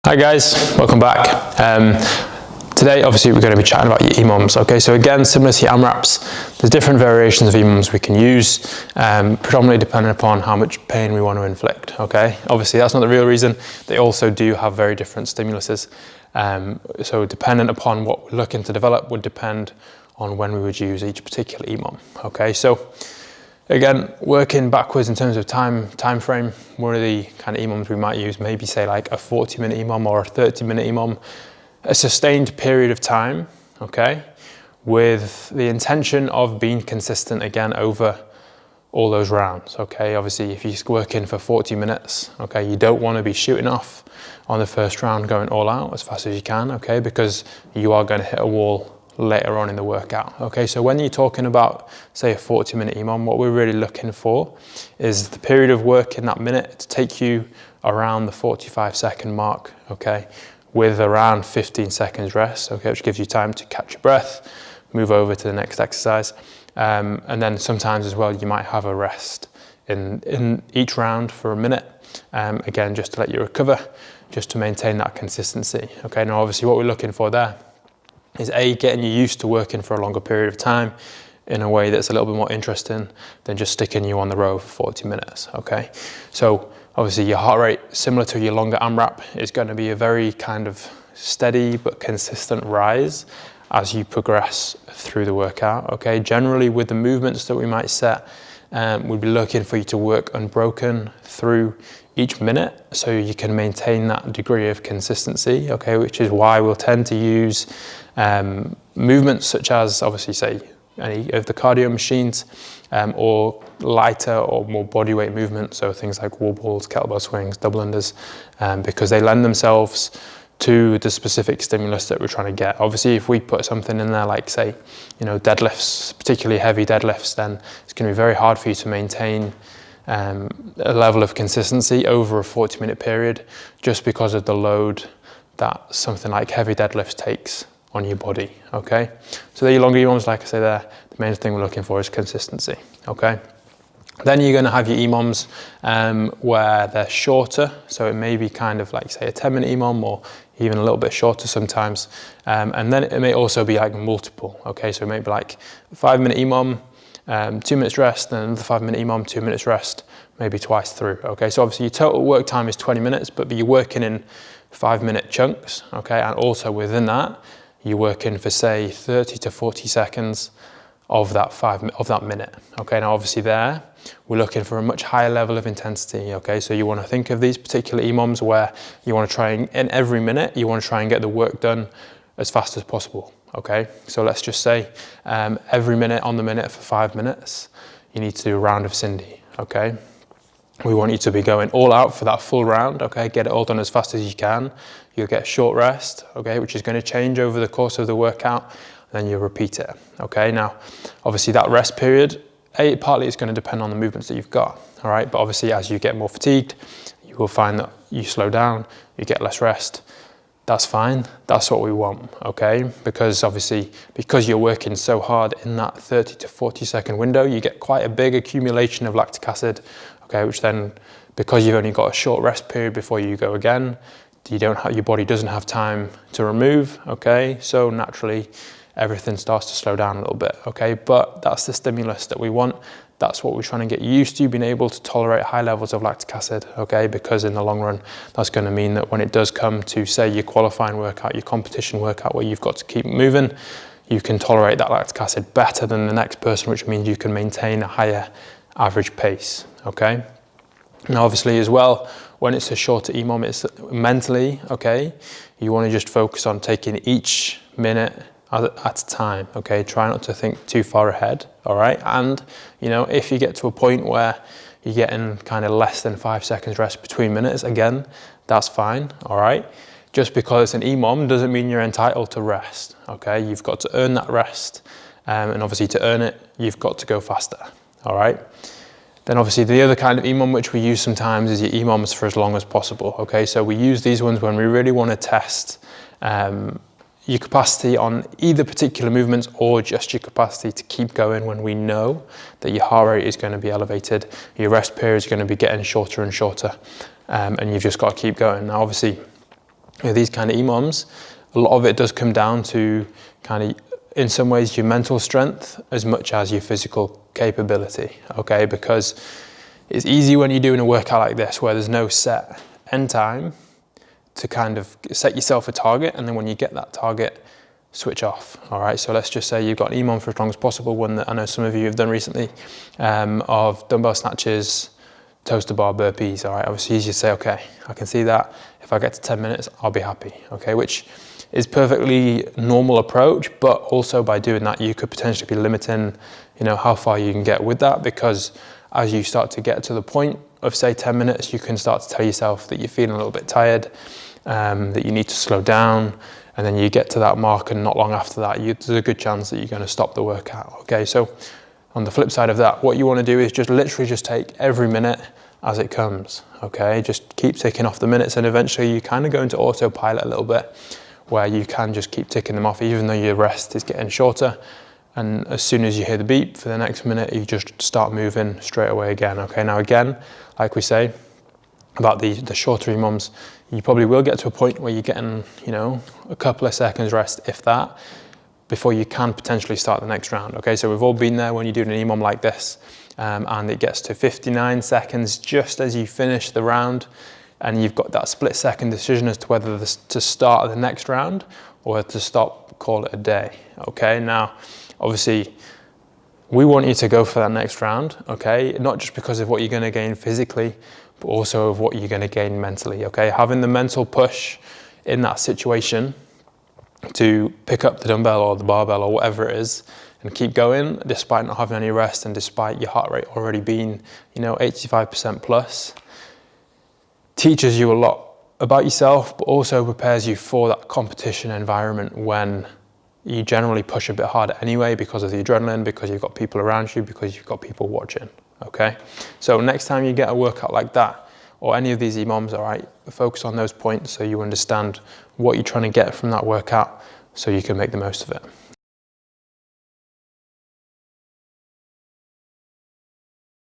Hi guys, welcome back. Today obviously we're going to be chatting about your EMOMs. Okay, so again, similar to your AMRAPs, there's different variations of EMOMs we can use, predominantly depending upon how much pain we want to inflict. Okay, obviously that's not the real reason. They also do have very different stimuluses. So dependent upon what we're looking to develop would depend on when we would use each particular EMOM. Okay, so again, working backwards in terms of time frame, one of the kind of EMOMs we might use, maybe say like a 40-minute EMOM or a 30-minute EMOM, a sustained period of time, okay, with the intention of being consistent again over all those rounds, okay. Obviously, if you're working for 40 minutes, okay, you don't want to be shooting off on the first round, going all out as fast as you can, okay, because you are going to hit a wall later on in the workout. Okay, so when you're talking about, say, a 40-minute EMOM, what we're really looking for is the period of work in that minute to take you around the 45-second mark, okay, with around 15 seconds rest, okay, which gives you time to catch your breath, move over to the next exercise, and then sometimes as well you might have a rest in each round for a minute, again, just to let you recover, just to maintain that consistency. Okay, now obviously what we're looking for there is getting you used to working for a longer period of time in a way that's a little bit more interesting than just sticking you on the row for 40 minutes, okay? So obviously your heart rate, similar to your longer AMRAP, is going to be a very kind of steady but consistent rise as you progress through the workout, okay? Generally with the movements that we might set, we'd be looking for you to work unbroken through each minute so you can maintain that degree of consistency, okay, which is why we'll tend to use movements such as, obviously, say, any of the cardio machines, or lighter or more body weight movements, so things like wall balls, kettlebell swings, double unders, because they lend themselves to the specific stimulus that we're trying to get. Obviously, if we put something in there like, say, you know, deadlifts, particularly heavy deadlifts, then it's going to be very hard for you to maintain a level of consistency over a 40-minute period just because of the load that something like heavy deadlifts takes on your body, okay? So the longer EMOMs, like I say there, the main thing we're looking for is consistency, okay? Then you're gonna have your EMOMs where they're shorter, so it may be kind of like, say, a 10-minute EMOM or even a little bit shorter sometimes. And then it may also be like multiple, okay? So it may be like a 5-minute EMOM, 2 minutes rest, then another 5-minute EMOM, 2 minutes rest, maybe twice through, okay? So obviously your total work time is 20 minutes, but you're working in 5-minute chunks, okay? And also within that, you're working for, say, 30 to 40 seconds of that minute, okay? Now obviously there, we're looking for a much higher level of intensity, okay? So you wanna think of these particular EMOMs where you wanna try and, in every minute, you wanna try and get the work done as fast as possible, okay? So let's just say every minute on the minute for 5 minutes, you need to do a round of Cindy, okay? We want you to be going all out for that full round, okay? Get it all done as fast as you can. You'll get a short rest, okay, which is going to change over the course of the workout, and then you'll repeat it, okay? Now, obviously that rest period, partly it's going to depend on the movements that you've got, all right? But obviously as you get more fatigued, you will find that you slow down, you get less rest. That's fine, that's what we want, okay? Because obviously, because you're working so hard in that 30 to 40 second window, you get quite a big accumulation of lactic acid, okay, which then, because you've only got a short rest period before you go again, your body doesn't have time to remove, okay? So naturally, everything starts to slow down a little bit, okay? But that's the stimulus that we want. That's what we're trying to get used to, being able to tolerate high levels of lactic acid, okay? Because in the long run, that's going to mean that when it does come to, say, your qualifying workout, your competition workout, where you've got to keep moving, you can tolerate that lactic acid better than the next person, which means you can maintain a higher average pace, okay? Now, obviously, as well, when it's a shorter EMOM, it's mentally, okay? You want to just focus on taking each minute at a time, okay? Try not to think too far ahead, all right? And, you know, if you get to a point where you're getting kind of less than 5 seconds rest between minutes, again, that's fine, all right? Just because it's an EMOM doesn't mean you're entitled to rest, okay? You've got to earn that rest, and obviously to earn it, you've got to go faster, all right? Then obviously the other kind of EMOM which we use sometimes is your EMOMs for as long as possible, okay? So we use these ones when we really want to test your capacity on either particular movements or just your capacity to keep going when we know that your heart rate is going to be elevated, your rest period is going to be getting shorter and shorter, and you've just got to keep going. Now obviously with these kind of EMOMs, a lot of it does come down to kind of, in some ways, your mental strength as much as your physical capability, okay? Because it's easy when you're doing a workout like this where there's no set end time to kind of set yourself a target, and then when you get that target, switch off. All right, so let's just say you've got an EMOM for as long as possible, one that I know some of you have done recently, of dumbbell snatches, toaster bar burpees. All right, obviously easy to say, okay, I can see that. If I get to 10 minutes, I'll be happy. Okay, which is perfectly normal approach, but also by doing that, you could potentially be limiting, how far you can get with that, because as you start to get to the point of say 10 minutes, you can start to tell yourself that you're feeling a little bit tired, that you need to slow down, and then you get to that mark, and not long after that, there's a good chance that you're going to stop the workout. Okay, so on the flip side of that, what you want to do is just literally just take every minute as it comes. Okay, just keep ticking off the minutes, and eventually you kind of go into autopilot a little bit, where you can just keep ticking them off, even though your rest is getting shorter. And as soon as you hear the beep for the next minute, you just start moving straight away again. Okay, now again, like we say about the shorter EMOMs, you probably will get to a point where you're getting, a couple of seconds rest, if that, before you can potentially start the next round. Okay, so we've all been there when you're doing an EMOM like this, and it gets to 59 seconds just as you finish the round, and you've got that split second decision as to whether to start the next round or to stop, call it a day. Okay, now obviously we want you to go for that next round, okay, not just because of what you're going to gain physically, but also of what you're going to gain mentally. Okay, having the mental push in that situation to pick up the dumbbell or the barbell or whatever it is and keep going despite not having any rest, and despite your heart rate already being 85% plus, teaches you a lot about yourself, but also prepares you for that competition environment when you generally push a bit harder anyway, because of the adrenaline, because you've got people around you, because you've got people watching. Okay, so next time you get a workout like that, or any of these EMOMs, all right, focus on those points so you understand what you're trying to get from that workout, so you can make the most of it.